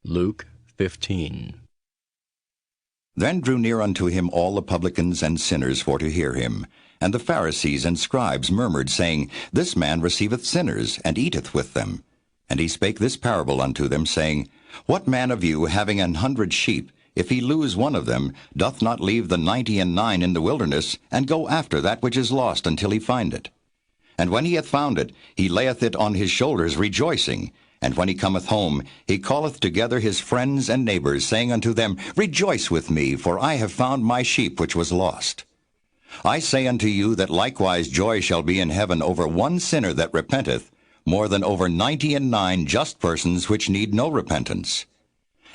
Luke 15. Then drew near unto him all the publicans and sinners for to hear him. And the Pharisees and scribes murmured, saying, This man receiveth sinners, and eateth with them. And he spake this parable unto them, saying, What man of you, having 100 sheep, if he lose one of them, doth not leave the 99 in the wilderness, and go after that which is lost until he find it? And when he hath found it, he layeth it on his shoulders, rejoicing. And when he cometh home, he calleth together his friends and neighbors, saying unto them, Rejoice with me, for I have found my sheep which was lost. I say unto you that likewise joy shall be in heaven over one sinner that repenteth, more than over 99 just persons which need no repentance.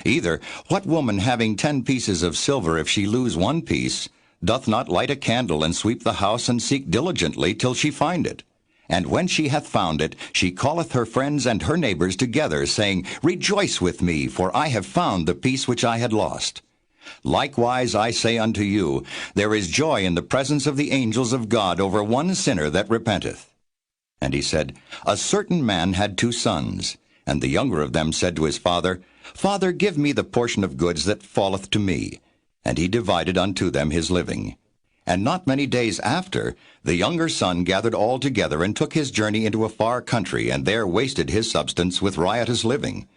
Either, what woman having 10 pieces of silver, if she lose one piece, doth not light a candle and sweep the house and seek diligently till she find it? And when she hath found it, she calleth her friends and her neighbors together, saying, Rejoice with me, for I have found the piece which I had lost. Likewise I say unto you, there is joy in the presence of the angels of God over one sinner that repenteth. And he said, A certain man had 2 sons, and the younger of them said to his father, Father, give me the portion of goods that falleth to me. And he divided unto them his living. And not many days after, the younger son gathered all together, and took his journey into a far country, and there wasted his substance with riotous living.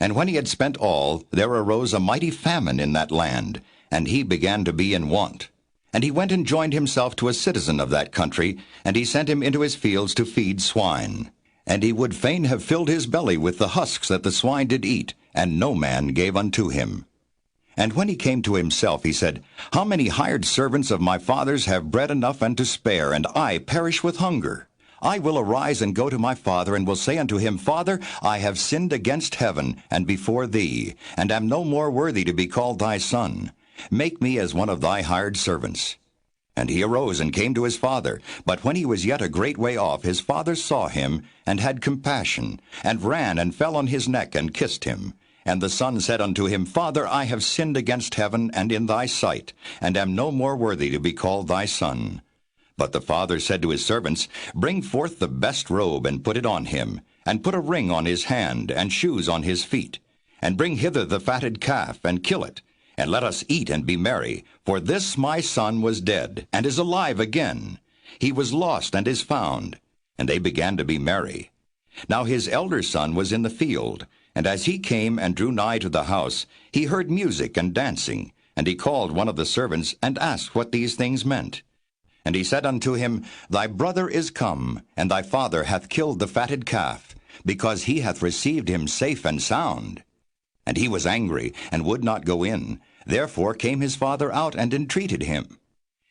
And when he had spent all, there arose a mighty famine in that land, and he began to be in want. And he went and joined himself to a citizen of that country, and he sent him into his fields to feed swine. And he would fain have filled his belly with the husks that the swine did eat, and no man gave unto him. And when he came to himself, he said, How many hired servants of my father's have bread enough and to spare, and I perish with hunger? I will arise and go to my father, and will say unto him, Father, I have sinned against heaven, and before thee, and am no more worthy to be called thy son. Make me as one of thy hired servants. And he arose and came to his father. But when he was yet a great way off, his father saw him, and had compassion, and ran and fell on his neck, and kissed him. And the son said unto him, Father, I have sinned against heaven and in thy sight, and am no more worthy to be called thy son. But the father said to his servants, Bring forth the best robe, and put it on him, and put a ring on his hand, and shoes on his feet. And bring hither the fatted calf, and kill it, and let us eat and be merry. For this my son was dead, and is alive again. He was lost, and is found. And they began to be merry. Now his elder son was in the field. And as he came and drew nigh to the house, he heard music and dancing. And he called one of the servants, and asked what these things meant. And he said unto him, Thy brother is come, and thy father hath killed the fatted calf, because he hath received him safe and sound. And he was angry, and would not go in. Therefore came his father out, and entreated him.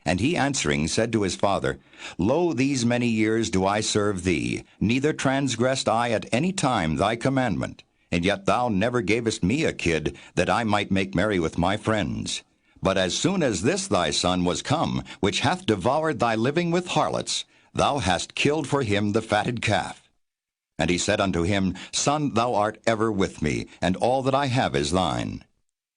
And he answering said to his father, Lo, these many years do I serve thee, neither transgressed I at any time thy commandment. And yet thou never gavest me a kid, that I might make merry with my friends. But as soon as this thy son was come, which hath devoured thy living with harlots, thou hast killed for him the fatted calf. And he said unto him, Son, thou art ever with me, and all that I have is thine.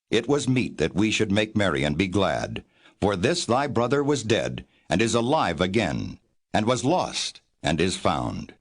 It was meet that we should make merry and be glad. For this thy brother was dead, and is alive again, and was lost, and is found.